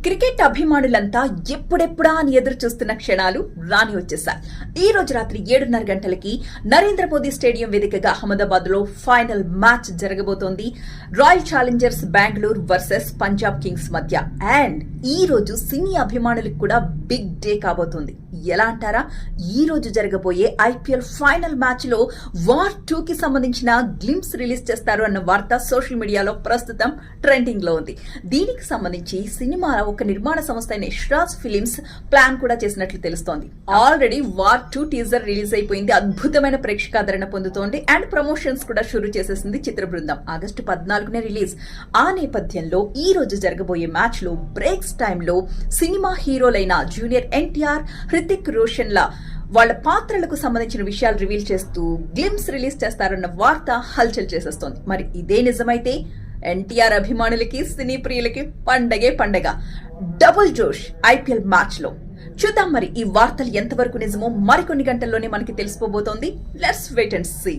Cricket అభిమానులంతా ఎప్పుడెప్పుడా అని ఎదురు చూస్తున్న క్షణాలు రాని వచ్చేశాయి. ఈ రోజు రాత్రి 7:30 గంటలకి నరేంద్ర మోదీ స్టేడియం వేదికగా అహ్మదాబాద్ లో ఫైనల్ మ్యాచ్ జరగబోతోంది. Royal Challengers Bengaluru versus Punjab Kings మధ్య. అండ్ ఈ రోజు సినీ అభిమానులకు కూడా బిగ్ డే కాబోతోంది. ఎలా అంటారా? ఈ రోజు జరగబోయే ఐపీఎల్ ఫైనల్ మ్యాచ్ లో వార్ 2 కి సంబంధించిన గ్లింప్స్ రిలీజ్ చేస్తారు అన్న వార్త సోషల్ మీడియాలో ప్రస్తుతం ట్రెండింగ్ లో ఉంది. దీనికి సంబంధించి సినిమా ఒక నిర్మాణ సంస్థ అయిన ఇష్రాజ్ ఫిలిమ్స్ ప్లాన్ కూడా చేసినట్లు తెలుస్తోంది. ఆల్రెడీ వార్ 2 టీజర్ రిలీజ్ అయిపోయింది. అద్భుతమైన ప్రేక్షకాదరణ పొందుతోంది. అండ్ ప్రమోషన్స్ కూడా షురూ చేసేసింది చిత్ర బృందం. ఆగస్టు 14నే రిలీజ్. ఆ నేపథ్యంలో ఈ రోజు జరగబోయే మ్యాచ్ లో బ్రేక్స్ టైంలో సినిమా హీరోలైన జూనియర్ ఎన్టీఆర్, హృతిక్ రోషన్ ల వాళ్ళ పాత్రలకు సంబంధించిన విషయాలు రివీల్ చేస్తూ గ్లిమ్స్ రిలీజ్ చేస్తారన్న వార్త హల్చల్ చేసేస్తోంది. మరి ఇదే నిజమైతే ఎన్టీఆర్ అభిమానులకి, సినీ ప్రియులకి పండగే పండగ. డబుల్ జోష్ ఐపీఎల్ మ్యాచ్ లో. చూద్దాం మరి ఈ వార్తలు ఎంతవరకు నిజమో మరికొన్ని గంటల్లోనే మనకి తెలిసిపోబోతోంది. Let's wait and see.